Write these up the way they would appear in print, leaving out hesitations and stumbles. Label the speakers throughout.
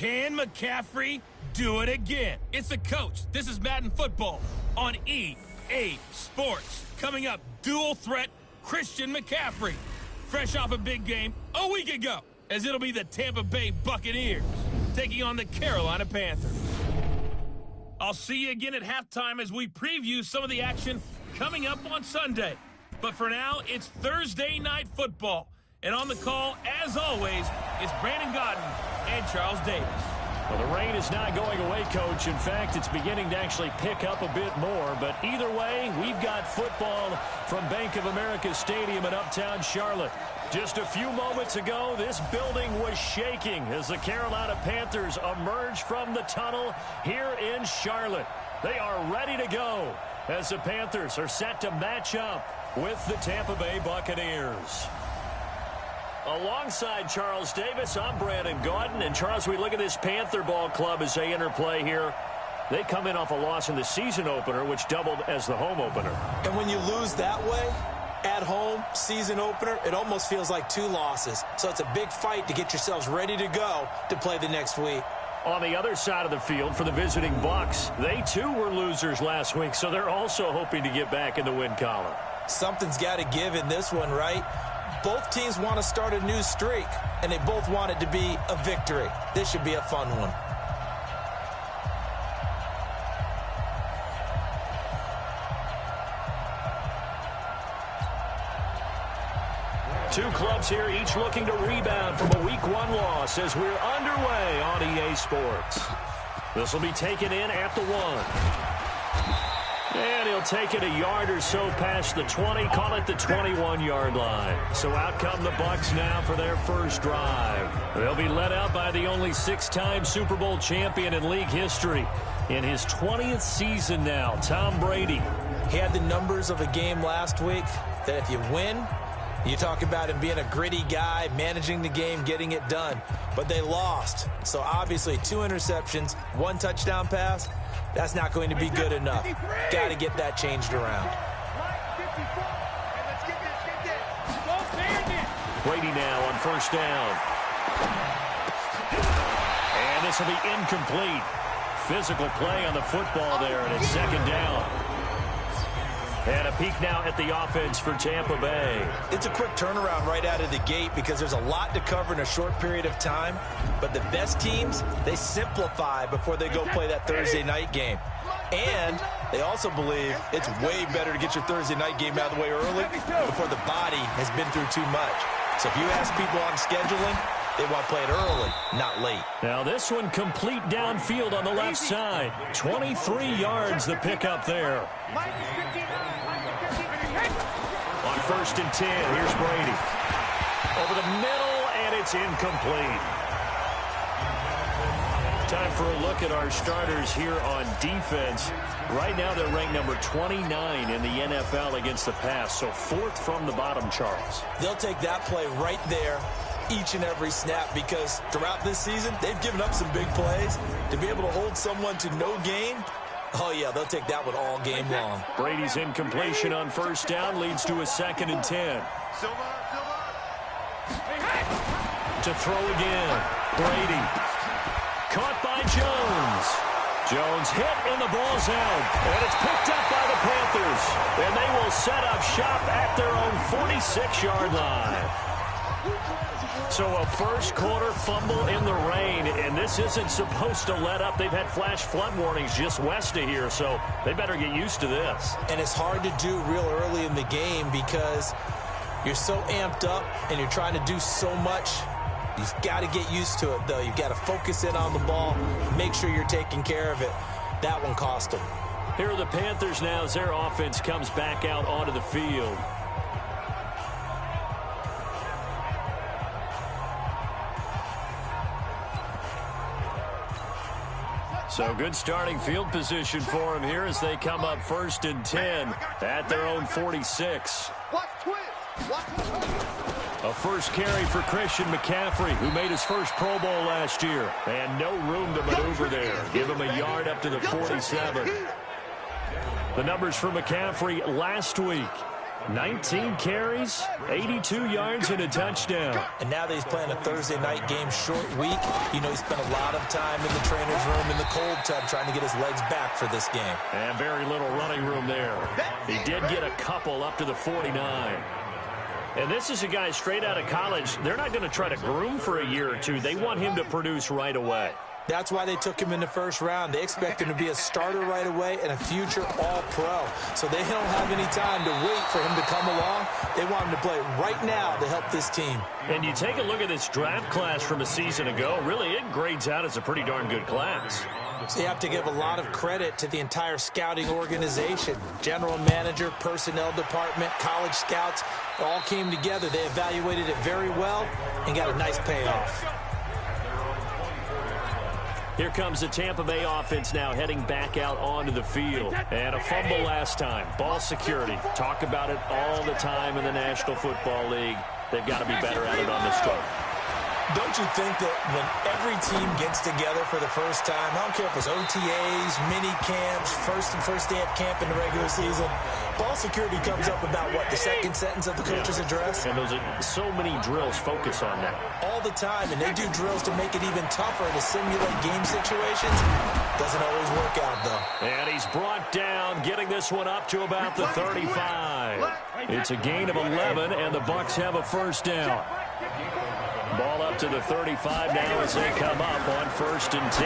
Speaker 1: Can McCaffrey do it again? It's the coach. This is Madden Football on EA Sports. Coming up, dual threat Christian McCaffrey. Fresh off a big game a week ago, as it'll be the Tampa Bay Buccaneers taking on the Carolina Panthers. I'll see you again at halftime as we preview some of the action coming up on Sunday. But for now, it's Thursday Night Football. And on the call, as always, is Brandon Godden and Charles Davis.
Speaker 2: Well, the rain is not going away, Coach. In fact, it's beginning to actually pick up a bit more. But either way, we've got football from Bank of America Stadium in Uptown Charlotte. Just a few moments ago, this building was shaking as the Carolina Panthers emerged from the tunnel here in Charlotte. They are ready to go as the Panthers are set to match up with the Tampa Bay Buccaneers. Alongside Charles Davis, I'm Brandon Gaudin. And Charles, we look at this Panther ball club as they interplay here. They come in off a loss in the season opener, which doubled as the home opener.
Speaker 3: And when you lose that way, at home, season opener, it almost feels like two losses. So it's a big fight to get yourselves ready to go to play the next week.
Speaker 2: On the other side of the field for the visiting Bucs, they too were losers last week, so they're also hoping to get back in the win column.
Speaker 3: Something's got to give in this one, right? Both teams want to start a new streak, and they both want it to be a victory. This should be a fun one.
Speaker 2: Two clubs here, each looking to rebound from a Week 1 loss as we're underway on EA Sports. This will be taken in at the 1. And he'll take it a yard or so past the 20, call it the 21-yard line. So out come the Bucs now for their first drive. They'll be led out by the only 6-time Super Bowl champion in league history. In his 20th season now, Tom Brady.
Speaker 3: He had the numbers of a game last week that if you win, you talk about him being a gritty guy, managing the game, getting it done. But they lost. So obviously 2 interceptions, 1 touchdown pass. That's not going to be good enough. Got to get that changed around.
Speaker 2: Brady now on first down. And this will be incomplete. Physical play on the football there, and it's second down. And a peek now at the offense for Tampa Bay.
Speaker 3: It's a quick turnaround right out of the gate because there's a lot to cover in a short period of time. But the best teams, they simplify before they go play that Thursday night game. And they also believe it's way better to get your Thursday night game out of the way early before the body has been through too much. So if you ask people on scheduling, they want to play it early, not late.
Speaker 2: Now this one complete downfield on the left side. 23 yards the pickup there. On first and 10, here's Brady. Over the middle, and it's incomplete. Time for a look at our starters here on defense. Right now they're ranked number 29 in the NFL against the pass, so 4th from the bottom, Charles.
Speaker 3: They'll take that play right there each and every snap because throughout this season, they've given up some big plays. To be able to hold someone to no gain, oh, yeah, they'll take that one all game long.
Speaker 2: Brady's incompletion on first down leads to a 2nd and 10. To throw again. Brady. Caught by Jones. Jones hit and the ball's out. And it's picked up by the Panthers. And they will set up shop at their own 46-yard line. So a first quarter fumble in the rain, and this isn't supposed to let up. They've had flash flood warnings just west of here, so they better get used to this.
Speaker 3: And it's hard to do real early in the game because you're so amped up and you're trying to do so much. You've got to get used to it, though. You've got to focus in on the ball, make sure you're taking care of it. That one cost them.
Speaker 2: Here are the Panthers now as their offense comes back out onto the field. So good starting field position for them here as they come up first and 10 at their own 46. A first carry for Christian McCaffrey, who made his first Pro Bowl last year. And no room to maneuver there. Give him a yard up to the 47. The numbers for McCaffrey last week. 19 carries, 82 yards, and a touchdown.
Speaker 3: And now that he's playing a Thursday night game, short week, you know he spent a lot of time in the trainer's room in the cold tub trying to get his legs back for this game.
Speaker 2: And very little running room there. He did get a couple up to the 49. And this is a guy straight out of college. They're not going to try to groom for a year or two. They want him to produce right away.
Speaker 3: That's why they took him in the first round. They expect him to be a starter right away and a future all-pro. So they don't have any time to wait for him to come along. They want him to play right now to help this team.
Speaker 2: And you take a look at this draft class from a season ago. Really, it grades out as a pretty darn good class.
Speaker 3: So you have to give a lot of credit to the entire scouting organization. General manager, personnel department, college scouts, all came together. They evaluated it very well and got a nice payoff.
Speaker 2: Here comes the Tampa Bay offense now heading back out onto the field. And a fumble last time. Ball security. Talk about it all the time in the National Football League. They've got to be better at it on this start.
Speaker 3: Don't you think that when every team gets together for the first time, I don't care if it's OTAs, mini camps, first day of camp in the regular season, ball security comes up about, what, the second sentence of the coach's address?
Speaker 2: And those are so many drills focus on that.
Speaker 3: All the time, and they do drills to make it even tougher to simulate game situations. Doesn't always work out, though.
Speaker 2: And he's brought down, getting this one up to about the 35. It's a gain of 11, and the Bucs have a first down. Ball up to the 35 now as they come up on 1st and 10.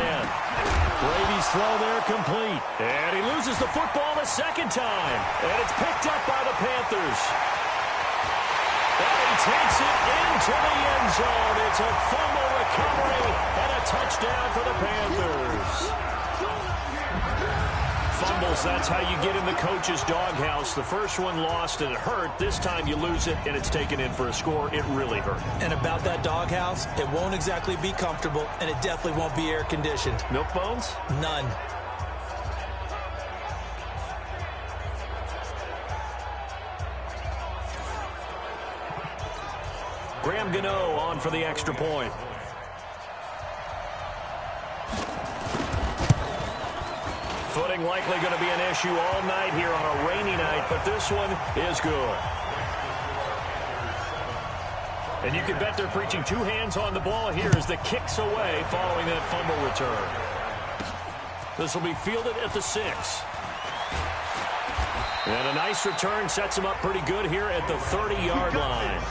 Speaker 2: Brady's throw there complete. And he loses the football the second time. And it's picked up by the Panthers. And he takes it into the end zone. It's a fumble recovery and a touchdown for the Panthers. Fumbles, that's how you get in the coach's doghouse. The first one lost and it hurt. This time you lose it and it's taken in for a score. It really hurt.
Speaker 3: And about that doghouse, it won't exactly be comfortable, and it definitely won't be air-conditioned.
Speaker 2: Milk bones?
Speaker 3: None.
Speaker 2: Graham Gano on for the extra point. Footing likely going to be an issue all night here on a rainy night, but this one is good. And you can bet they're preaching two hands on the ball here as the kick's away following that fumble return. This will be fielded at the 6. And a nice return sets him up pretty good here at the 30-yard line.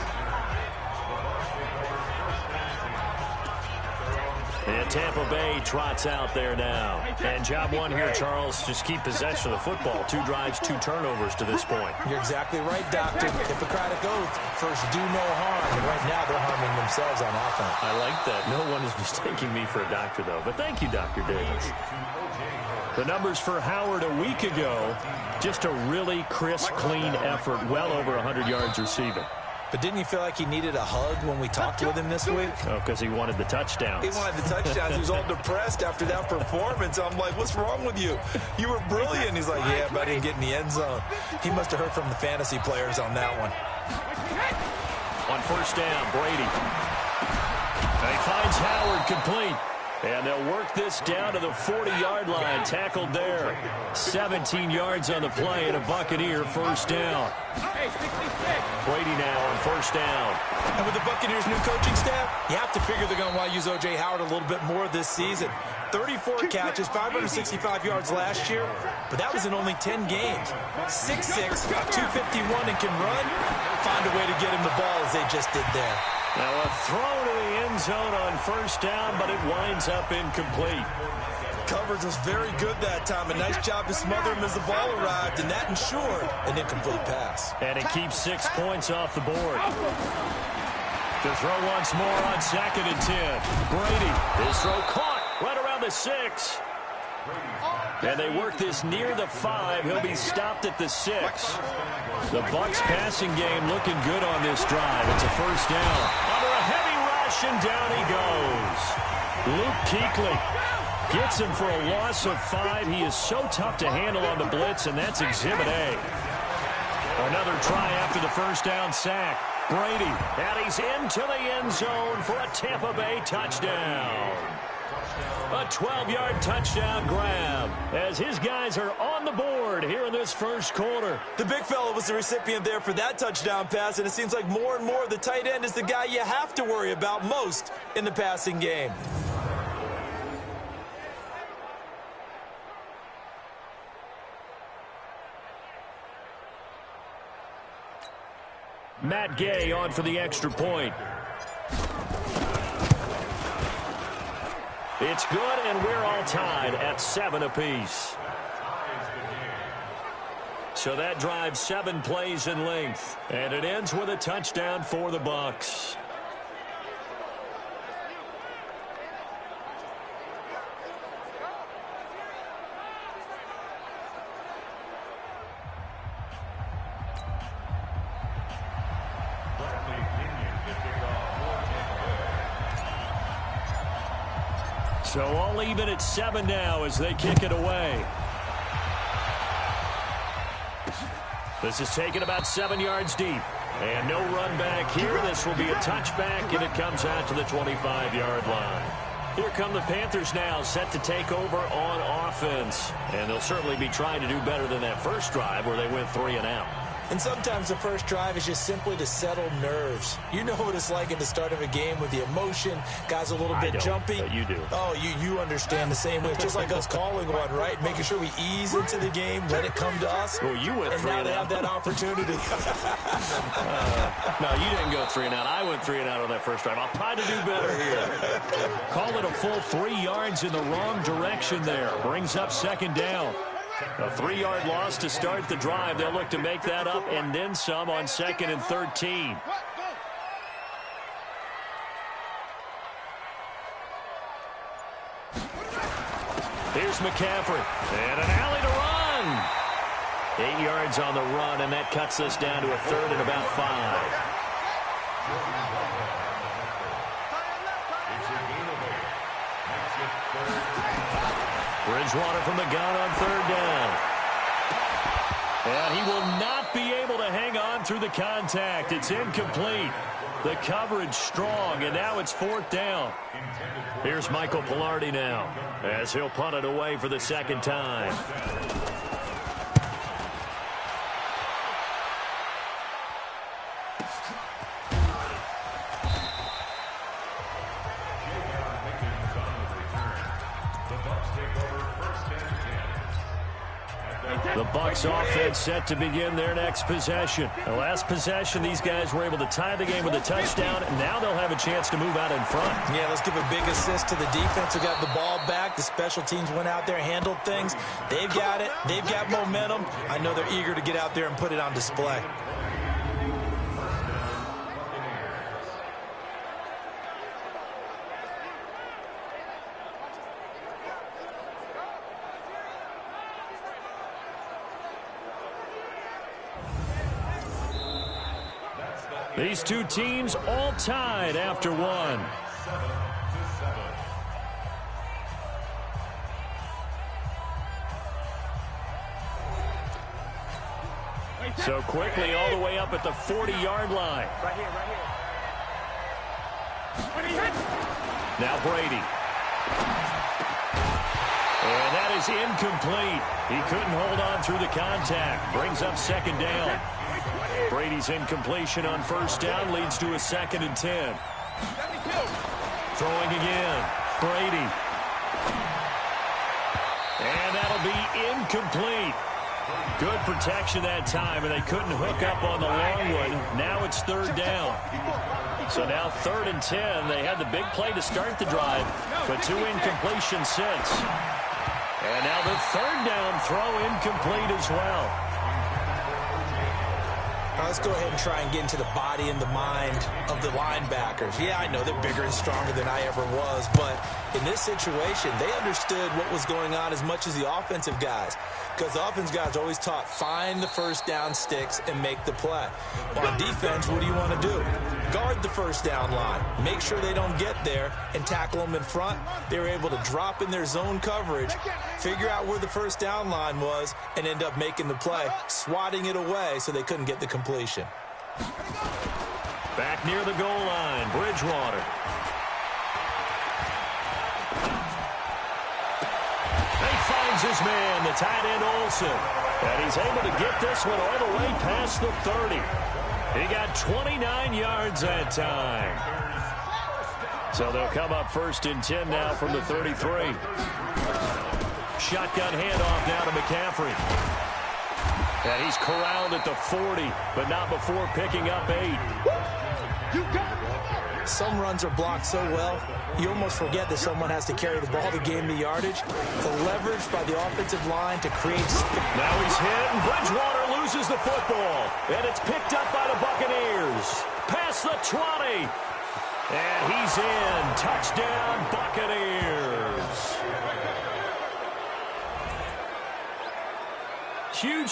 Speaker 2: And Tampa Bay trots out there now. And job one here, Charles, just keep possession of the football. 2 drives, 2 turnovers to this point.
Speaker 3: You're exactly right, Doctor. Hippocratic oath, first do no harm. And right now they're harming themselves on offense.
Speaker 2: I like that. No one is mistaking me for a doctor, though. But thank you, Dr. Davis. The numbers for Howard a week ago, just a really crisp, clean effort, well over 100 yards receiving.
Speaker 3: But didn't you feel like he needed a hug when we talked with him this week?
Speaker 2: Oh, because he wanted the touchdowns.
Speaker 3: He wanted the touchdowns. He was all depressed after that performance. I'm like, what's wrong with you? You were brilliant. He's like, yeah, but I didn't get in the end zone. He must have heard from the fantasy players on that one.
Speaker 2: On first down, Brady. He finds Howard complete. And they'll work this down to the 40-yard line. Tackled there. 17 yards on the play and a Buccaneer first down. Brady now on first down.
Speaker 3: And with the Buccaneers' new coaching staff, you have to figure they're going to want to use O.J. Howard a little bit more this season. 34 catches, 565 yards last year, but that was in only 10 games. 6'6", 251, and can run. Find a way to get him the ball as they just did there.
Speaker 2: Now a throw to the end zone on first down, but it winds up incomplete.
Speaker 3: Coverage was very good that time. A nice job to smother him as the ball arrived, and that ensured an incomplete pass.
Speaker 2: And it keeps 6 points off the board. To throw once more on 2nd and 10. Brady, his throw caught right around the 6. And they work this near the 5. He'll be stopped at the 6. The Bucs passing game looking good on this drive. It's a first down. Under a heavy rush, and down he goes. Luke Kuechly gets him for a loss of 5. He is so tough to handle on the blitz, and that's Exhibit A. Another try after the first down sack. Brady, and he's into the end zone for a Tampa Bay touchdown. A 12-yard touchdown grab as his guys are on the board here in this first quarter.
Speaker 3: The big fella was the recipient there for that touchdown pass, and it seems like more and more the tight end is the guy you have to worry about most in the passing game.
Speaker 2: Matt Gay on for the extra point. It's good, and we're all tied at 7 apiece. So that drives 7 plays in length, and it ends with a touchdown for the Bucs. So all even at 7 now as they kick it away. This is taken about 7 yards deep. And no run back here. This will be a touchback, and it comes out to the 25-yard line. Here come the Panthers now, set to take over on offense. And they'll certainly be trying to do better than that first drive where they went 3 and out.
Speaker 3: And sometimes the first drive is just simply to settle nerves. You know what it's like at the start of a game with the emotion. Guys a little bit jumpy.
Speaker 2: But you do.
Speaker 3: Oh, you understand the same way. It's just like us calling one, right? Making sure we ease into the game, let it come to us.
Speaker 2: Well, you went 3 and out.
Speaker 3: And now they have that opportunity.
Speaker 2: No, you didn't go 3 and out. I went 3 and out on that first drive. I'll try to do better here. Call it a full 3 yards in the wrong direction there. Brings up second down. A 3-yard loss to start the drive. They'll look to make that up and then some on 2nd and 13. Here's McCaffrey. And an alley to run. 8 yards on the run, and that cuts us down to a 3rd and about 5. Bridgewater from the gun on 3rd down. And he will not be able to hang on through the contact. It's incomplete. The coverage strong, and now it's 4th down. Here's Michael Pilardi now as he'll punt it away for the 2nd time. The Bucs offense set to begin their next possession. The last possession, these guys were able to tie the game with a touchdown. Now they'll have a chance to move out in front.
Speaker 3: Yeah, let's give a big assist to the defense who got the ball back. The special teams went out there, handled things. They've got it. They've got momentum. I know they're eager to get out there and put it on display.
Speaker 2: These two teams all tied after 1. So quickly all the way up at the 40-yard line. Now Brady. And that is incomplete. He couldn't hold on through the contact. Brings up 2nd down. Brady's incompletion on 1st down leads to a 2nd and 10. Throwing again. Brady. And that'll be incomplete. Good protection that time, and they couldn't hook up on the long one. Now it's 3rd down. So now 3rd and 10. They had the big play to start the drive, but 2 incompletions since. And now the 3rd down throw incomplete as well.
Speaker 3: Let's go ahead and try and get into the body and the mind of the linebackers. Yeah, I know they're bigger and stronger than I ever was, but in this situation, they understood what was going on as much as the offensive guys. Because the offense guys are always taught, find the 1st down sticks and make the play. Well, on defense, what do you want to do? Guard the 1st down line. Make sure they don't get there and tackle them in front. They were able to drop in their zone coverage, figure out where the 1st down line was, and end up making the play, swatting it away so they couldn't get the completion.
Speaker 2: Back near the goal line, Bridgewater. finds his man, the tight end Olsen. And he's able to get this one all the way past the 30. He got 29 yards that time. So they'll come up 1st and 10 now from the 33. Shotgun handoff now to McCaffrey. And he's corralled at the 40, but not before picking up 8.
Speaker 3: Some runs are blocked so well, you almost forget that someone has to carry the ball to gain the yardage. The leverage by the offensive line to create...
Speaker 2: Now he's hit, and Bridgewater loses the football. And it's picked up by the Buccaneers. Past the 20. And he's in. Touchdown, Buccaneers.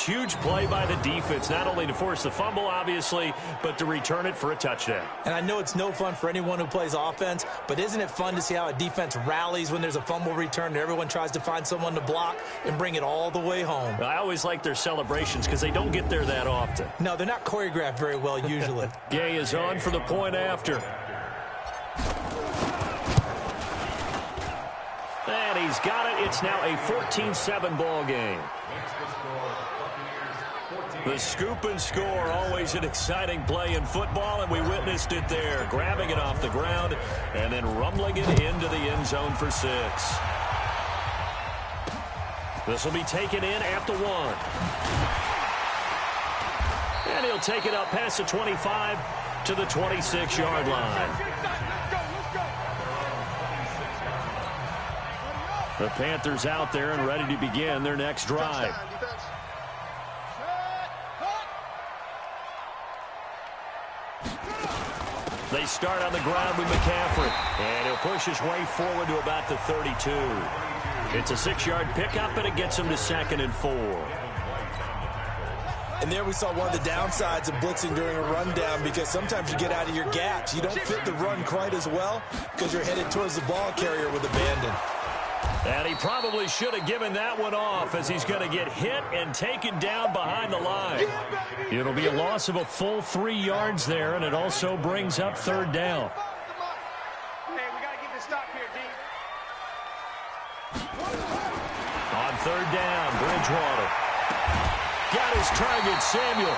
Speaker 2: Huge play by the defense, not only to force the fumble, obviously, but to return it for a touchdown.
Speaker 3: And I know it's no fun for anyone who plays offense, but isn't it fun to see how a defense rallies when there's a fumble return and everyone tries to find someone to block and bring it all the way home?
Speaker 2: I always like their celebrations because they don't get there that often.
Speaker 3: No, they're not choreographed very well usually.
Speaker 2: Gay is on for the point after. And he's got it. It's now a 14-7 ball game. The scoop and score, always an exciting play in football, and we witnessed it there. Grabbing it off the ground and then rumbling it into the end zone for 6. This will be taken in at the 1. And he'll take it up past the 25 to the 26-yard line. The Panthers out there and ready to begin their next drive. They start on the ground with McCaffrey, and he'll push his way forward to about the 32. It's a 6-yard pickup, and it gets him to 2nd and 4.
Speaker 3: And there we saw one of the downsides of blitzing during a rundown, because sometimes you get out of your gaps. You don't fit the run quite as well because you're headed towards the ball carrier with abandon.
Speaker 2: And he probably should have given that one off, as he's going to get hit and taken down behind the line. It'll be a loss of a full 3 yards there, and it also brings up 3rd down.
Speaker 4: Hey, we got to get this stop here, D.
Speaker 2: On 3rd down, Bridgewater. Got his target, Samuel.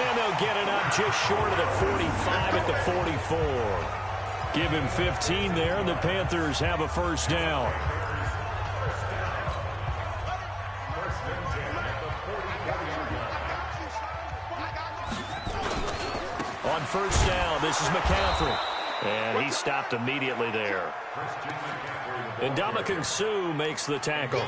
Speaker 2: And they'll get it up just short of the 45 at the 44. Give him 15 there, and the Panthers have a 1st down. On 1st down, this is McCaffrey. And he stopped immediately there. And Ndamukong Suh makes the tackle.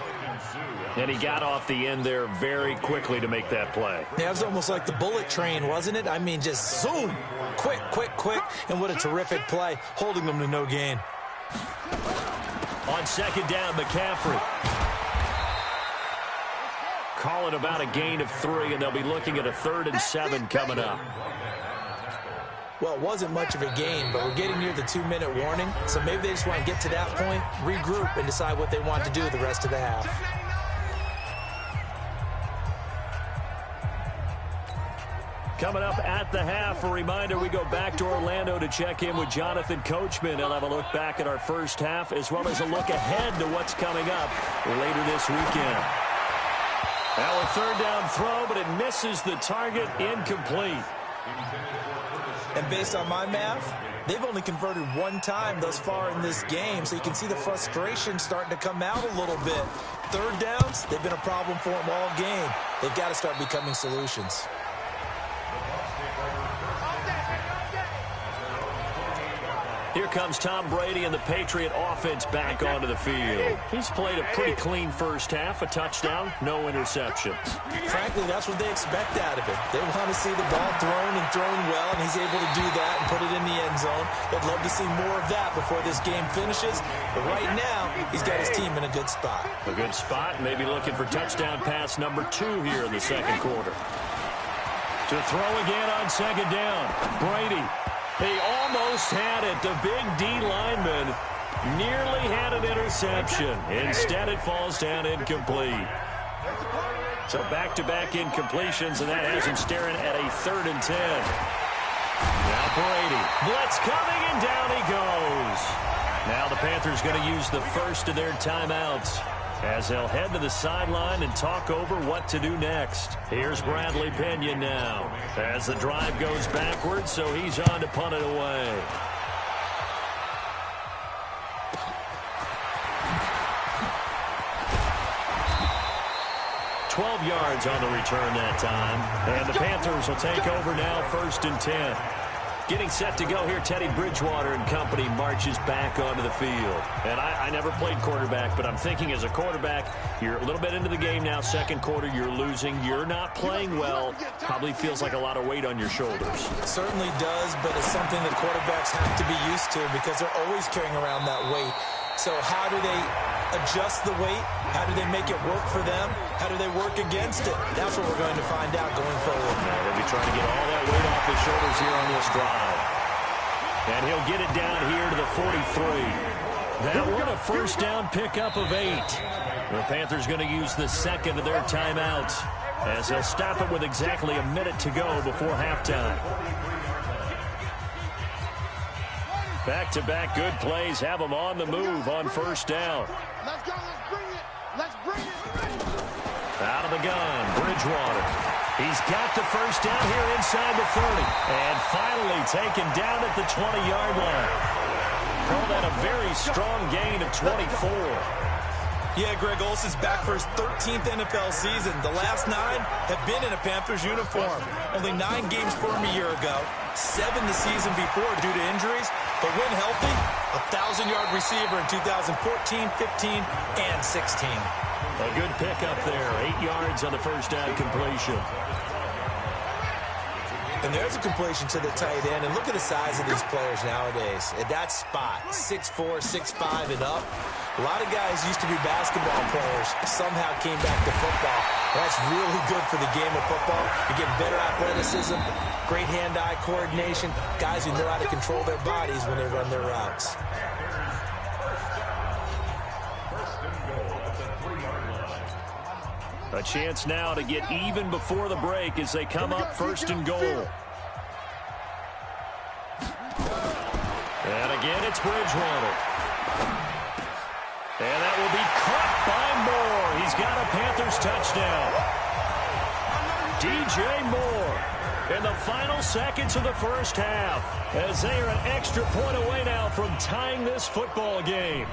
Speaker 2: And he got off the end there very quickly to make that play.
Speaker 3: Yeah, it was almost like the bullet train, wasn't it? I mean, just zoom. Quick. And what a terrific play, holding them to no gain.
Speaker 2: On 2nd down, McCaffrey. Call it about a gain of 3, and they'll be looking at a 3rd and 7 coming up.
Speaker 3: Well, it wasn't much of a gain, but we're getting near the 2-minute warning, so maybe they just want to get to that point, regroup, and decide what they want to do the rest of the half.
Speaker 2: Coming up at the half, a reminder, we go back to Orlando to check in with Jonathan Coachman. He'll have a look back at our first half, as well as a look ahead to what's coming up later this weekend. Now a 3rd down throw, but it misses the target, incomplete.
Speaker 3: And based on my math, they've only converted 1 time thus far in this game, so you can see the frustration starting to come out a little bit. 3rd downs, they've been a problem for them all game. They've got to start becoming solutions.
Speaker 2: Here comes Tom Brady and the Patriot offense back onto the field. He's played a pretty clean first half, a touchdown, no interceptions.
Speaker 3: Frankly, that's what they expect out of him. They want to see the ball thrown and thrown well, and he's able to do that and put it in the end zone. They'd love to see more of that before this game finishes. But right now, he's got his team in a good spot.
Speaker 2: A good spot, maybe looking for touchdown pass number 2 here in the 2nd quarter. To throw again on 2nd down, Brady. He almost had it. The big D lineman nearly had an interception. Instead, it falls down incomplete. So back-to-back incompletions, and that has him staring at a 3rd and 10. Now Brady. Blitz coming, and down he goes. Now the Panthers going to use the first of their timeouts. as they'll head to the sideline and talk over what to do next. Here's Bradley Pinion now as the drive goes backwards, so he's on to punt it away. $12 yards on the return that time. And the Panthers will take over now, 1st and 10. Getting set to go here, Teddy Bridgewater and company marches back onto the field. And I never played quarterback, but I'm thinking as a quarterback, you're a little bit into the game now. Second quarter, you're losing. You're not playing well. Probably feels like a lot of weight on your shoulders.
Speaker 3: It certainly does, but it's something that quarterbacks have to be used to because they're always carrying around that weight. So how do they adjust the weight? How do they make it work for them? How do they work against it? That's what we're going to find out going forward.
Speaker 2: They'll be trying to get all that weight off his shoulders here on this drive. And he'll get it down here to the 43. That one a first down pickup of 8. The Panthers going to use the second of their timeouts as they'll stop it with exactly a minute to go before halftime. Back-to-back good plays have them on the move on first down.
Speaker 4: Let's go, let's bring it. Let's bring it.
Speaker 2: Out of the gun, Bridgewater. He's got the first down here inside the 30. And finally taken down at the 20-yard line. Call that a very strong gain of 24.
Speaker 3: Yeah, Greg Olsen's back for his 13th NFL season. The last 9 have been in a Panthers uniform. Only 9 games for him a year ago. 7 the season before due to injuries. But when healthy, a 1,000-yard receiver in 2014, 15, and 16.
Speaker 2: A good pickup there. 8 yards on the first down completion.
Speaker 3: And there's a completion to the tight end. And look at the size of these players nowadays. At that spot, 6'4", 6'5", and up. A lot of guys used to be basketball players, somehow came back to football. That's really good for the game of football. You're getting better athleticism, great hand-eye coordination, guys who know how to control their bodies when they run their routes.
Speaker 2: A chance now to get even before the break as they come up 1st and goal. And again, it's Bridgewater. And that will be caught by Moore. He's got a Panthers touchdown. DJ Moore in the final seconds of the first half as they are an extra point away now from tying this football game.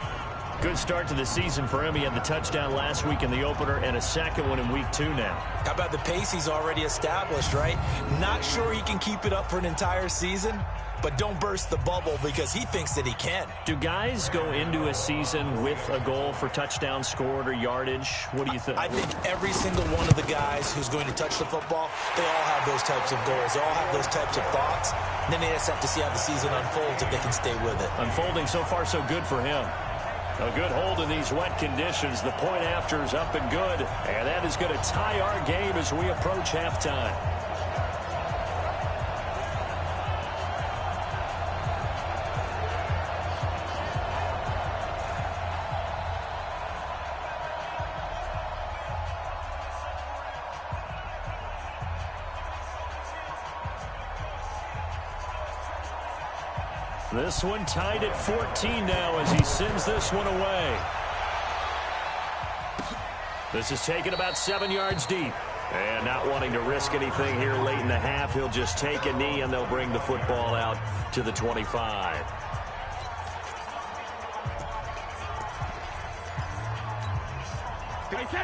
Speaker 2: Good start to the season for him. He had the touchdown last week in the opener and a second one in week 2 now.
Speaker 3: How about the pace he's already established, right? Not sure he can keep it up for an entire season, but don't burst the bubble because he thinks that he can.
Speaker 2: Do guys go into a season with a goal for touchdowns scored or yardage? What do you think?
Speaker 3: I think every single one of the guys who's going to touch the football, they all have those types of goals. They all have those types of thoughts. And then they just have to see how the season unfolds if they can stay with it.
Speaker 2: Unfolding so far so good for him. A good hold in these wet conditions. The point after is up and good. And that is going to tie our game as we approach halftime. This one tied at 14 now as he sends this one away. This is taken about 7 yards deep. And not wanting to risk anything here late in the half, he'll just take a knee and they'll bring the football out to the 25.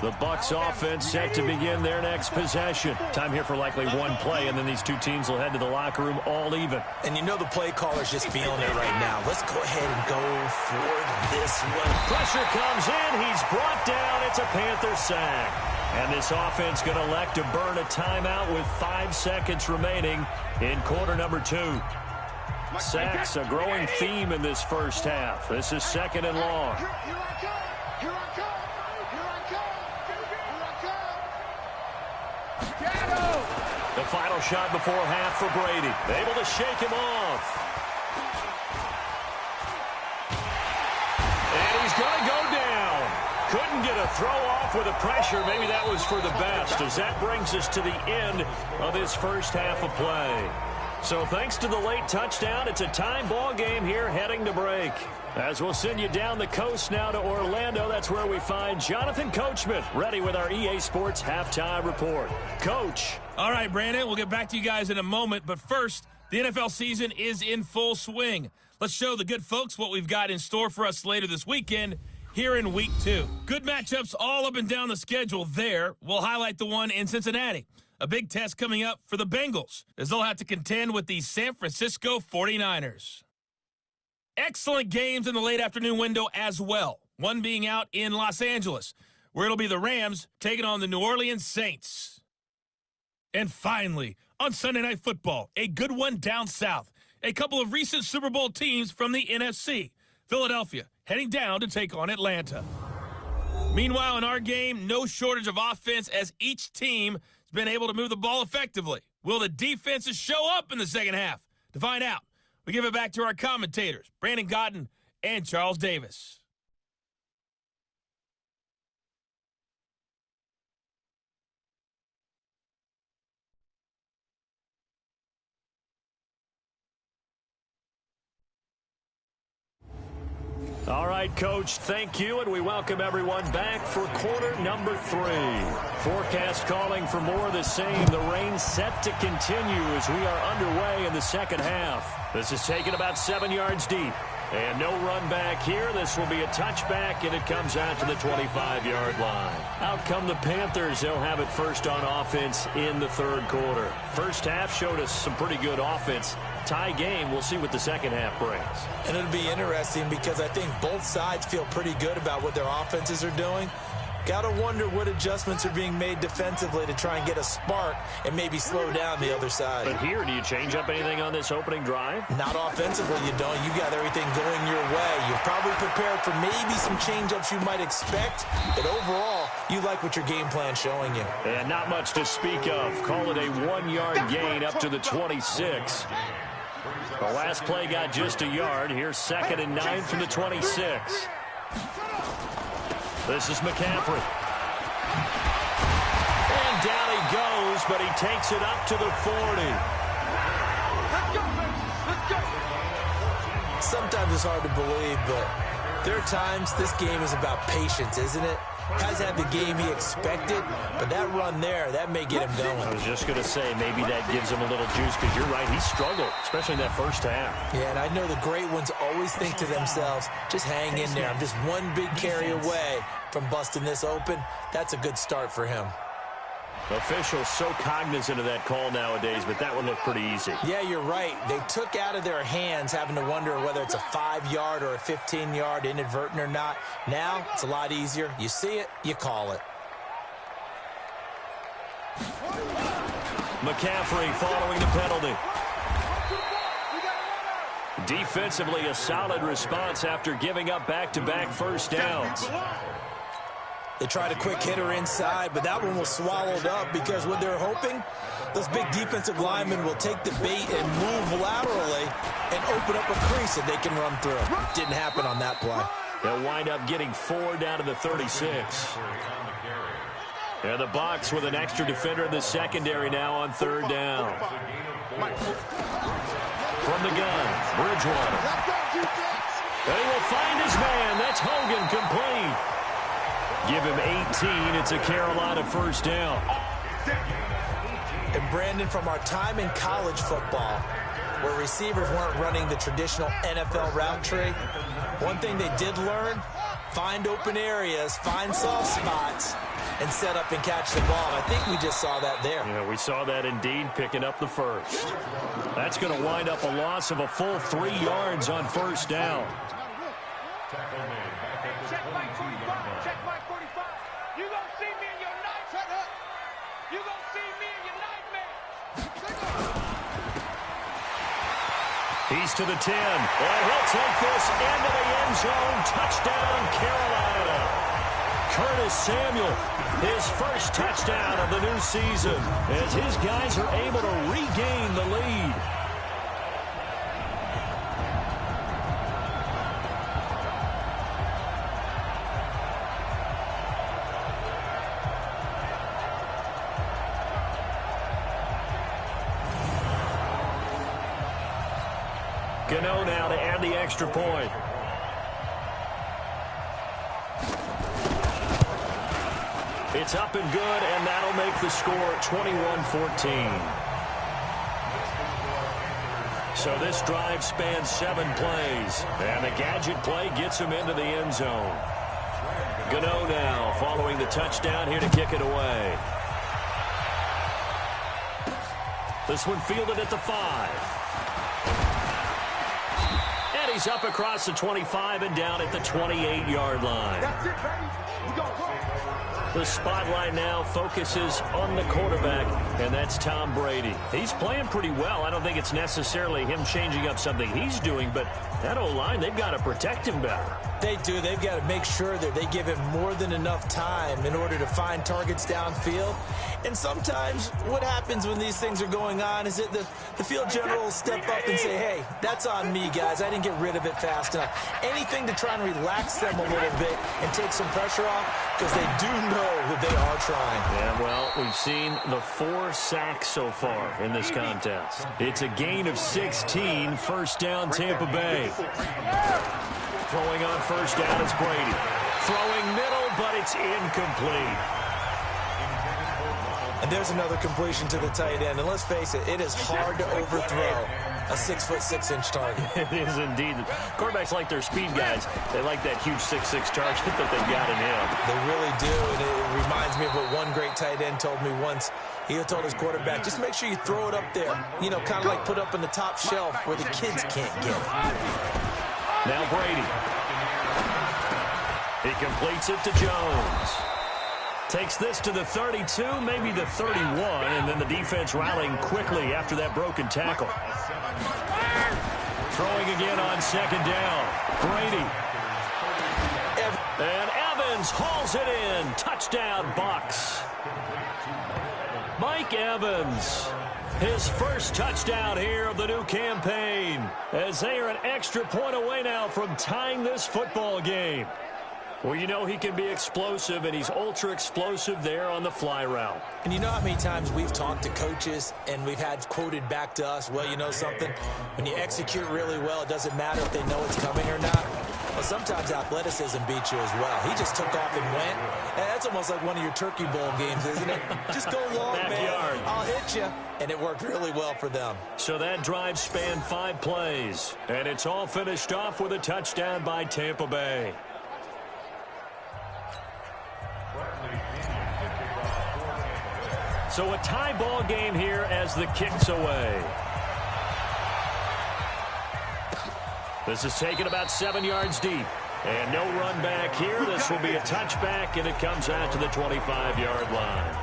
Speaker 2: The Bucs offense set to begin their next possession. Time here for likely one play, and then these two teams will head to the locker room all even.
Speaker 3: And you know the play caller's just feeling it right now. Let's go ahead and go for this one.
Speaker 2: Pressure comes in. He's brought down. It's a Panther sack. And this offense going to elect to burn a timeout with 5 seconds remaining in quarter number 2. Sacks, a growing theme in this first half. This is 2nd and long. The final shot before half for Brady. Able to shake him off. And he's going to go down. Couldn't get a throw off with the pressure. Maybe that was for the best as that brings us to the end of this first half of play. So thanks to the late touchdown, it's a time ball game here heading to break. As we'll send you down the coast now to Orlando, that's where we find Jonathan Coachman ready with our EA Sports halftime report. Coach.
Speaker 1: All right, Brandon, we'll get back to you guys in a moment, but first, the NFL season is in full swing. Let's show the good folks what we've got in store for us later this weekend here in Week 2. Good matchups all up and down the schedule there. We'll highlight the one in Cincinnati. A big test coming up for the Bengals as they'll have to contend with the San Francisco 49ers. Excellent games in the late afternoon window as well. One being out in Los Angeles, where it'll be the Rams taking on the New Orleans Saints. And finally, on Sunday Night Football, a good one down south. A couple of recent Super Bowl teams from the NFC. Philadelphia heading down to take on Atlanta. Meanwhile, in our game, no shortage of offense as each team has been able to move the ball effectively. Will the defenses show up in the second half? To find out, we give it back to our commentators, Brandon Godden and Charles Davis.
Speaker 2: All right, Coach, thank you, and we welcome everyone back for quarter number 3. Forecast calling for more of the same. The rain set to continue as we are underway in the second half. This is taken about 7 yards deep. And no run back here. This will be a touchback, and it comes out to the 25-yard line. Out come the Panthers. They'll have it first on offense in the third quarter. First half showed us some pretty good offense. Tie game. We'll see what the second half brings.
Speaker 3: And it'll be interesting because I think both sides feel pretty good about what their offenses are doing. Got to wonder what adjustments are being made defensively to try and get a spark and maybe slow down the other side.
Speaker 2: But here, do you change up anything on this opening drive?
Speaker 3: Not offensively, you don't. You got everything going your way. You're probably prepared for maybe some change-ups you might expect, but overall, you like what your game plan's showing you.
Speaker 2: And not much to speak of. Call it a 1-yard gain up to the 26. The last play got just a yard. Here's 2nd and 9 from the 26. This is McCaffrey. And down he goes, but he takes it up to the 40.
Speaker 3: Sometimes it's hard to believe, but there are times this game is about patience, isn't it? Has had the game he expected, but that run there, that may get him going.
Speaker 2: I was just going to say, maybe that gives him a little juice, because you're right, he struggled, especially in that first half.
Speaker 3: Yeah, and I know the great ones always think to themselves, just hang in there. I'm just one big carry away from busting this open. That's a good start for him.
Speaker 2: Officials so cognizant of that call nowadays, but that one looked pretty easy.
Speaker 3: Yeah, you're right. They took out of their hands having to wonder whether it's a 5-yard or a 15-yard inadvertent or not. Now, it's a lot easier. You see it, you call it.
Speaker 2: McCaffrey following the penalty. Defensively, a solid response after giving up back-to-back first downs.
Speaker 3: They tried a quick hitter inside, but that one was swallowed up because what they're hoping, those big defensive linemen will take the bait and move laterally and open up a crease that they can run through. Didn't happen on that play.
Speaker 2: They'll wind up getting 4 down to the 36. And the Bucs with an extra defender in the secondary now on 3rd down. From the gun, Bridgewater. And he will find his man. That's Hogan, complete. Give him 18. It's a Carolina first down.
Speaker 3: And Brandon, from our time in college football, where receivers weren't running the traditional NFL route tree, one thing they did learn, find open areas, find soft spots, and set up and catch the ball. I think we just saw that there.
Speaker 2: Yeah, we saw that indeed, picking up the first. That's going to wind up a loss of a full 3 yards on first down.
Speaker 4: Check my 45. Check my 45. You gonna see me in your night. Shut up. You gonna see me in your nightmares.
Speaker 2: He's to the 10. And he'll take this into the end zone. Touchdown, Carolina. Curtis Samuel, his first touchdown of the new season, as his guys are able to regain the lead. and the extra point. It's up and good, and that'll make the score 21-14. So this drive spans 7 plays, and the gadget play gets him into the end zone. Gano now following the touchdown here to kick it away. This one fielded at the 5. And he's up across the 25 and down at the 28-yard line.
Speaker 4: That's it, baby. We go.
Speaker 2: The spotlight now focuses on the quarterback, and that's Tom Brady. He's playing pretty well. I don't think it's necessarily him changing up something he's doing, but that O-line, they've got to protect him better.
Speaker 3: They do. They've got to make sure that they give him more than enough time in order to find targets downfield. And sometimes what happens when these things are going on is that the field general will step up and say, hey, that's on me, guys. I didn't get rid of it fast enough. Anything to try and relax them a little bit and take some pressure off, because they do know that they are trying.
Speaker 2: Yeah, well, we've seen the 4 sacks so far in this contest. It's a gain of 16, first down Tampa Bay. Throwing on first down is Brady. Throwing middle, but it's incomplete.
Speaker 3: And there's another completion to the tight end. And let's face it, it is hard to overthrow a 6'6" target.
Speaker 2: It is indeed. Quarterbacks like their speed guys. They like that huge 6'6" target that they've got in him.
Speaker 3: They really do, and it reminds me of what one great tight end told me once. He told his quarterback, just make sure you throw it up there, you know, kind of like put up in the top shelf where the kids can't get it.
Speaker 2: Now Brady. He completes it to Jones. Takes this to the 32, maybe the 31, and then the defense rallying quickly after that broken tackle. Throwing again on second down. Brady. And Evans hauls it in. Touchdown, Bucs. Mike Evans. His first touchdown here of the new campaign, as they are an extra point away now from tying this football game. Well, you know he can be explosive, and he's ultra-explosive there on the fly route.
Speaker 3: And you know how many times we've talked to coaches and we've had quoted back to us, well, you know something? When you execute really well, it doesn't matter if they know it's coming or not. Well, sometimes athleticism beats you as well. He just took off and went. And that's almost like one of your Turkey Bowl games, isn't it? Just go long, man. I'll hit you. And it worked really well for them.
Speaker 2: So that drive spanned 5 plays. And it's all finished off with a touchdown by Tampa Bay. So a tie ball game here as the kick's away. This is taken about 7 yards deep. And no run back here. This will be a touchback, and it comes out to the 25-yard line.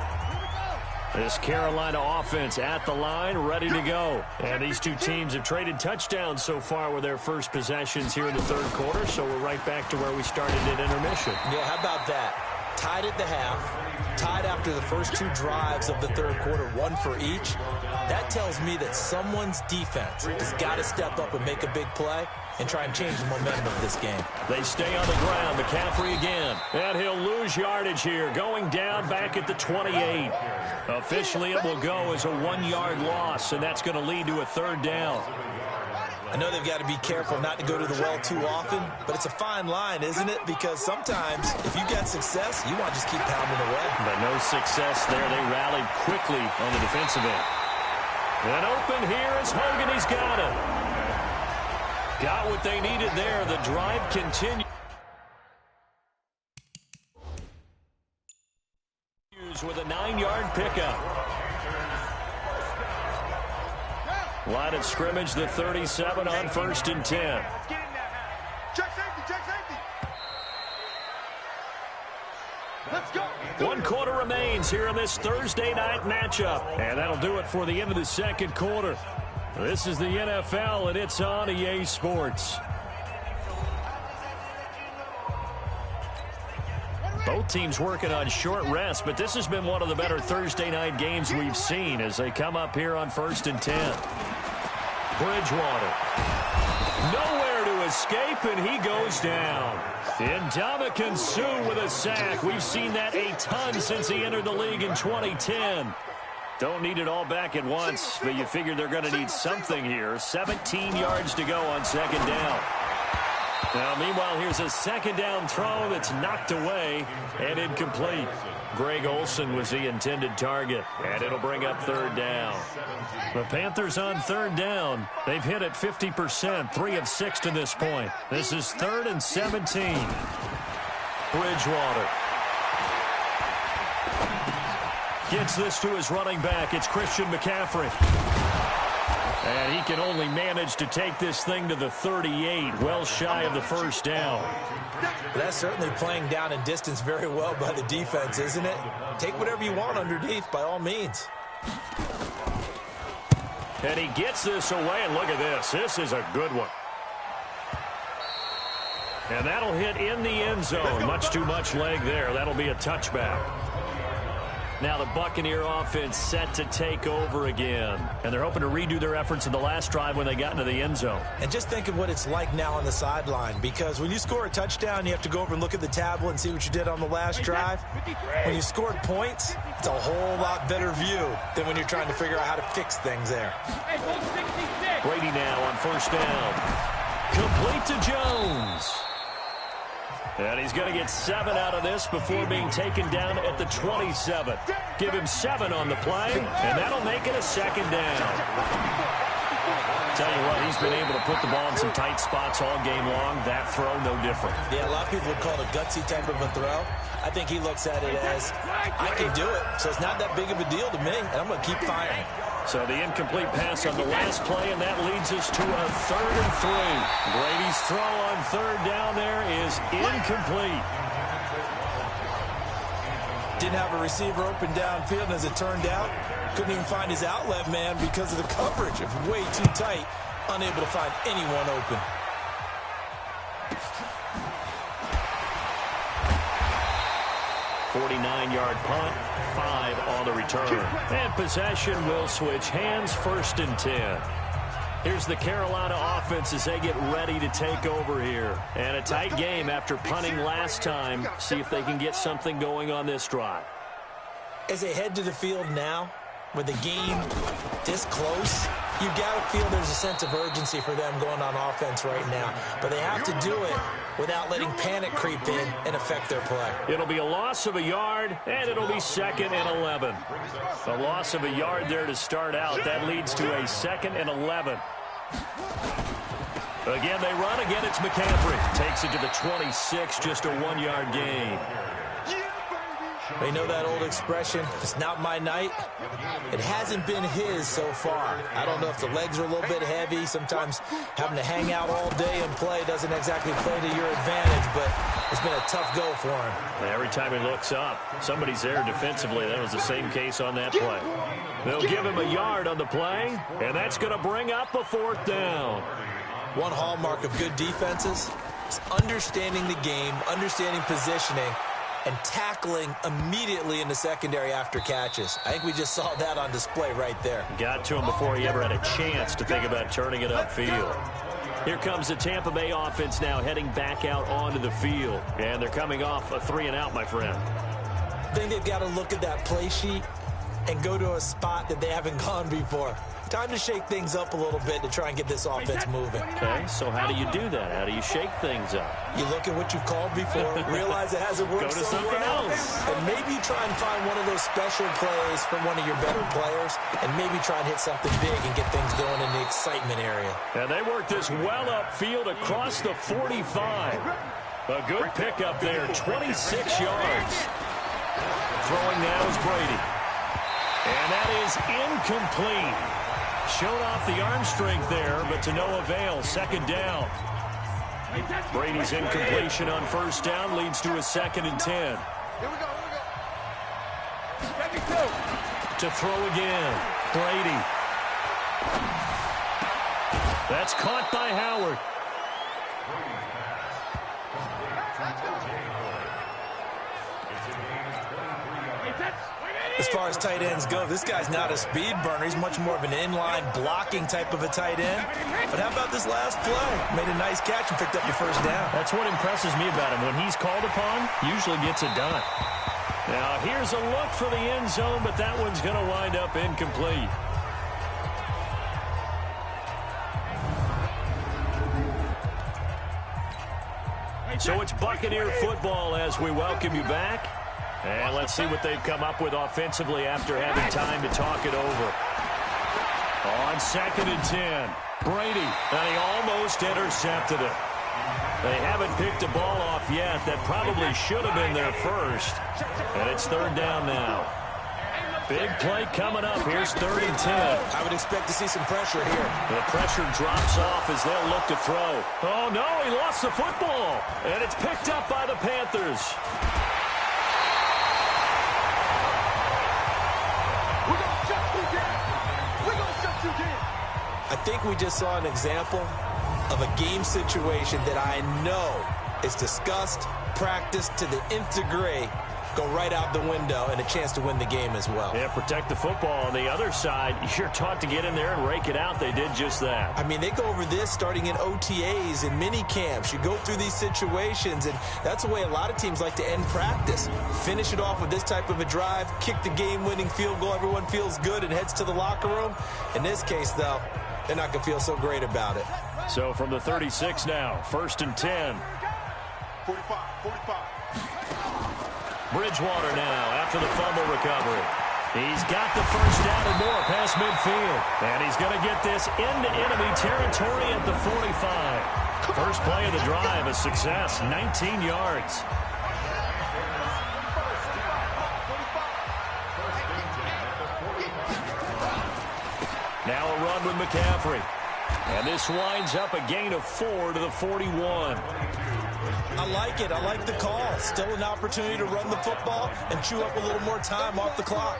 Speaker 2: This Carolina offense at the line, ready to go. And these two teams have traded touchdowns so far with their first possessions here in the third quarter, so we're right back to where we started at intermission.
Speaker 3: Yeah, how about that? Tied at the half, tied after the first 2 drives of the third quarter, 1 for each. That tells me that someone's defense has got to step up and make a big play and try and change the momentum of this game.
Speaker 2: They stay on the ground. McCaffrey again. And he'll lose yardage here, going down back at the 28. Officially, it will go as a 1-yard loss, and that's going to lead to a third down.
Speaker 3: I know they've got to be careful not to go to the well too often, but it's a fine line, isn't it? Because sometimes, if you got success, you want to just keep pounding away.
Speaker 2: But no success there. They rallied quickly on the defensive end. And open here is Hogan. He's got it. Got what they needed there. The drive continues with a 9-yard pickup. Line of scrimmage, the 37 on 1st and 10.
Speaker 4: Check safety, check safety. Let's go.
Speaker 2: 1 quarter remains here in this Thursday night matchup. And that'll do it for the end of the second quarter. This is the NFL, and it's on EA Sports. Both teams working on short rest, but this has been one of the better Thursday night games we've seen as they come up here on 1st and 10. Bridgewater. Nowhere to escape, and he goes down. Ndamukong Suh with a sack. We've seen that a ton since he entered the league in 2010. Don't need it all back at once, but you figure they're going to need something here. 17 yards to go on second down. Now, meanwhile, here's a second down throw that's knocked away and incomplete. Greg Olsen was the intended target, and it'll bring up third down. The Panthers on third down. They've hit it 50%, 3 of 6 to this point. This is 3rd and 17. Bridgewater gets this to his running back. It's Christian McCaffrey. And he can only manage to take this thing to the 38, well shy of the first down.
Speaker 3: That's certainly playing down in distance very well by the defense, isn't it? Take whatever you want underneath, by all means.
Speaker 2: And he gets this away, and look at this. This is a good one. And that'll hit in the end zone. Much too much leg there. That'll be a touchback. Now the Buccaneer offense set to take over again. And they're hoping to redo their efforts in the last drive when they got into the end zone.
Speaker 3: And just think of what it's like now on the sideline, because when you score a touchdown, you have to go over and look at the tablet and see what you did on the last drive. When you scored points, it's a whole lot better view than when you're trying to figure out how to fix things there.
Speaker 2: Brady now on first down. Complete to Jones. And he's going to get 7 out of this before being taken down at the 27. Give him 7 on the play, and that'll make it a second down. Tell you what, he's been able to put the ball in some tight spots all game long. That throw, no different.
Speaker 3: Yeah, a lot of people would call it a gutsy type of a throw. I think he looks at it as, I can do it, so it's not that big of a deal to me, and I'm going to keep firing.
Speaker 2: So the incomplete pass on the last play, and that leads us to a 3rd and 3. Brady's throw on third down there is incomplete.
Speaker 3: Didn't have a receiver open downfield, and as it turned out, couldn't even find his outlet man because of the coverage. It was way too tight, unable to find anyone open. .49-yard punt, 5 on the return. And possession will switch hands, 1st and 10. Here's the Carolina offense as they get ready to take over here. And a tight game after punting last time. See if they can get something going on this drive. As they head to the field now, with the game this close, you got to feel there's a sense of urgency for them going on offense right now. But they have to do it without letting panic creep in and affect their play.
Speaker 2: It'll be a loss of a yard, and it'll be 2nd and 11. A loss of a yard there to start out. That leads to a 2nd and 11. Again, they run. Again, it's McCaffrey. Takes it to the 26, just a 1-yard gain.
Speaker 3: They know that old expression, it's not my night. It hasn't been his so far. I don't know if the legs are a little bit heavy. Sometimes having to hang out all day and play doesn't exactly play to your advantage, but it's been a tough go for him.
Speaker 2: Every time he looks up, somebody's there defensively. That was the same case on that play. They'll give him a yard on the play, and that's going to bring up a 4th down.
Speaker 3: One hallmark of good defenses is understanding the game, understanding positioning, and tackling immediately in the secondary after catches. I think we just saw that on display right there.
Speaker 2: Got to him before he ever had a chance to think about turning it upfield. Here comes the Tampa Bay offense now heading back out onto the field. And they're coming off a 3-and-out, my friend.
Speaker 3: I think they've got to look at that play sheet and go to a spot that they haven't gone before. Time to shake things up a little bit to try and get this offense moving.
Speaker 2: Okay, so how do you do that? How do you shake things up?
Speaker 3: You look at what you've called before, realize it hasn't worked
Speaker 2: Go to
Speaker 3: so
Speaker 2: something
Speaker 3: well,
Speaker 2: else.
Speaker 3: and maybe try and find one of those special plays from one of your better players, and maybe try and hit something big and get things going in the excitement area.
Speaker 2: And they work this well upfield across the 45. A good pickup there, 26 yards. Throwing now is Brady. And that is incomplete. Showed off the arm strength there, but to no avail. 2nd down. Brady's incompletion on 1st down leads to a 2nd and 10.
Speaker 4: Here we go.
Speaker 2: To throw again. Brady. That's caught by Howard.
Speaker 3: As far as tight ends go, this guy's not a speed burner. He's much more of an inline blocking type of a tight end. But how about this last play? Made a nice catch and picked up the 1st down.
Speaker 2: That's what impresses me about him. When he's called upon, usually gets it done. Now here's a look for the end zone, but that one's going to wind up incomplete. So it's Buccaneer football as we welcome you back. And let's see what they've come up with offensively after having time to talk it over. On 2nd and 10, Brady, and he almost intercepted it. They haven't picked a ball off yet. That probably should have been their first. And it's 3rd down now. Big play coming up. Here's 3rd and 10.
Speaker 3: I would expect to see some pressure here.
Speaker 2: The pressure drops off as they'll look to throw. Oh, no, he lost the football. And it's picked up by the Panthers.
Speaker 4: We're going to shut you down. We're going to shut you down.
Speaker 3: I think we just saw an example of a game situation that I know is discussed, practiced to the nth degree, go right out the window, and a chance to win the game as well.
Speaker 2: Yeah, protect the football. On the other side, you're taught to get in there and rake it out. They did just that.
Speaker 3: I mean, they go over this starting in OTAs and mini camps. You go through these situations, and that's the way a lot of teams like to end practice. Finish it off with this type of a drive, kick the game-winning field goal. Everyone feels good and heads to the locker room. In this case, though, they're not going to feel so great about it.
Speaker 2: So from the 36 now, 1st and 10.
Speaker 4: 45.
Speaker 2: Bridgewater now after the fumble recovery. He's got the first down and more past midfield. And he's going to get this into enemy territory at the 45. First play of the drive, a success, 19 yards. Now a run with McCaffrey. And this winds up a gain of 4 to the 41.
Speaker 3: I like it. I like the call. Still an opportunity to run the football and chew up a little more time off the clock.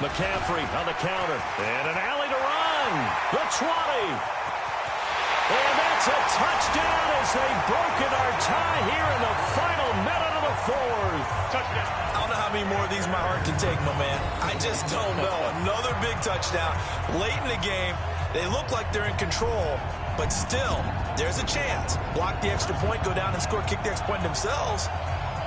Speaker 2: McCaffrey on the counter. And an alley to run. The 20. And that's a touchdown as they've broken our tie here in the final minute of the 4th.
Speaker 4: Touchdown.
Speaker 3: I don't know how many more of these my heart can take, my man. I just don't know. Another big touchdown late in the game. They look like they're in control, but still, there's a chance. Block the extra point, go down and score, kick the extra point themselves.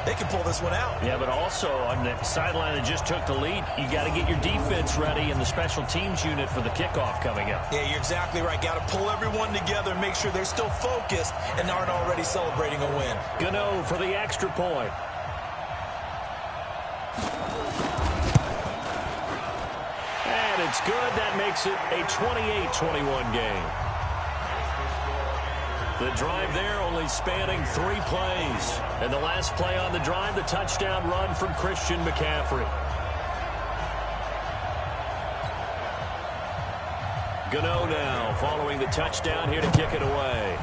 Speaker 3: They can pull this one out.
Speaker 2: Yeah, but also on the sideline that just took the lead, you got to get your defense ready and the special teams unit for the kickoff coming up.
Speaker 3: Yeah, you're exactly right. Got to pull everyone together and make sure they're still focused and aren't already celebrating a win.
Speaker 2: Gano for the extra point. And it's good. That makes it a 28-21 game. The drive there only spanning 3 plays. And the last play on the drive, the touchdown run from Christian McCaffrey. Gano now following the touchdown here to kick it away.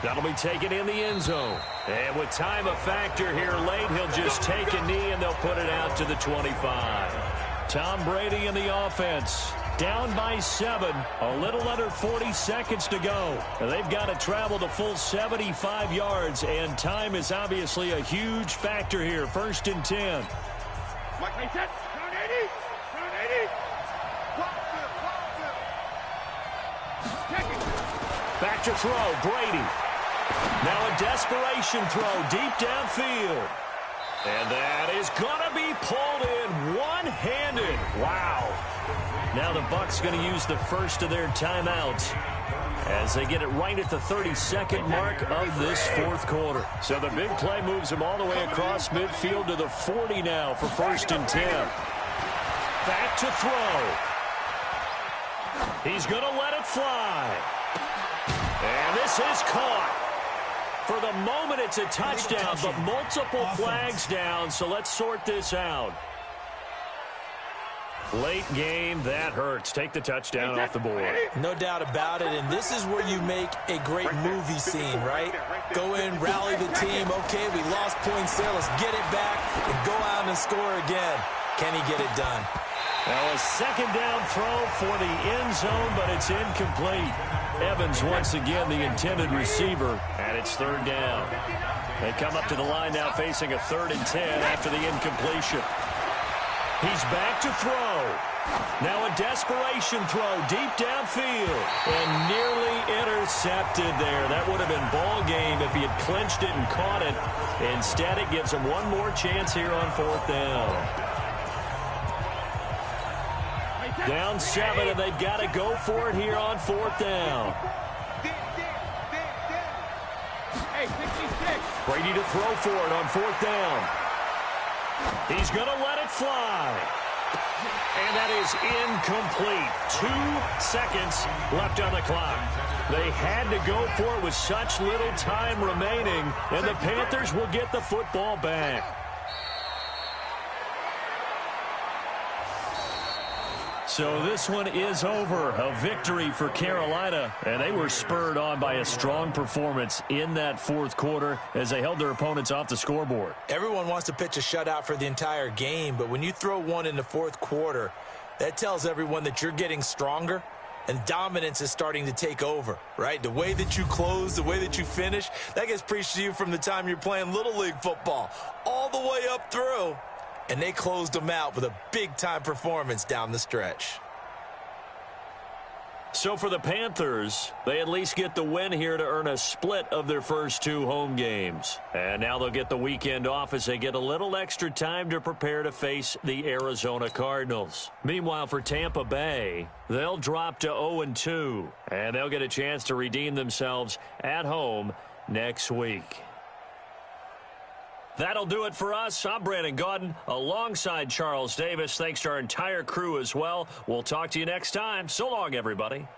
Speaker 2: That'll be taken in the end zone. And with time a factor here late, he'll just take a knee and they'll put it out to the 25. Tom Brady in the offense. Down by 7. A little under 40 seconds to go. And they've got to travel the full 75 yards. And time is obviously a huge factor here. 1st and 10.
Speaker 4: Mike, make that. Turn 80. Turn 80. Check it.
Speaker 2: Back to throw. Brady. Now a desperation throw deep downfield. And that is going to be pulled in one-handed. Wow. Now the Bucs going to use the first of their timeouts as they get it right at the 32nd mark of this 4th quarter. So the big play moves them all the way across midfield to the 40 now for 1st and 10. Back to throw. He's going to let it fly. And this is caught. For the moment, it's a touchdown, but multiple flags down, so let's sort this out. Late game, that hurts. Take the touchdown off the board.
Speaker 3: No doubt about it, and this is where you make a great movie scene, right? Go in, rally the team. Okay, we lost points there. Let's get it back and go out and score again. Can he get it done?
Speaker 2: Now a 2nd down throw for the end zone, but it's incomplete. Evans once again the intended receiver, and it's 3rd down. They come up to the line now facing a 3rd and 10 after the incompletion. He's back to throw. Now a desperation throw deep downfield and nearly intercepted there. That would have been ball game if he had clinched it and caught it. Instead, it gives him one more chance here on 4th down. Down 7, and they've got to go for it here on 4th down. Brady to throw for it on 4th down. He's going to let it fly. And that is incomplete. 2 seconds left on the clock. They had to go for it with such little time remaining, and the Panthers will get the football back. So this one is over. A victory for Carolina, and they were spurred on by a strong performance in that 4th quarter as they held their opponents off the scoreboard.
Speaker 3: Everyone wants to pitch a shutout for the entire game, but when you throw one in the 4th quarter, that tells everyone that you're getting stronger and dominance is starting to take over, right? The way that you close, the way that you finish, that gets preached to you from the time you're playing Little League football all the way up through. And they closed them out with a big-time performance down the stretch.
Speaker 2: So for the Panthers, they at least get the win here to earn a split of their first 2 home games. And now they'll get the weekend off as they get a little extra time to prepare to face the Arizona Cardinals. Meanwhile, for Tampa Bay, they'll drop to 0-2, and they'll get a chance to redeem themselves at home next week. That'll do it for us. I'm Brandon Gaudin alongside Charles Davis. Thanks to our entire crew as well. We'll talk to you next time. So long, everybody.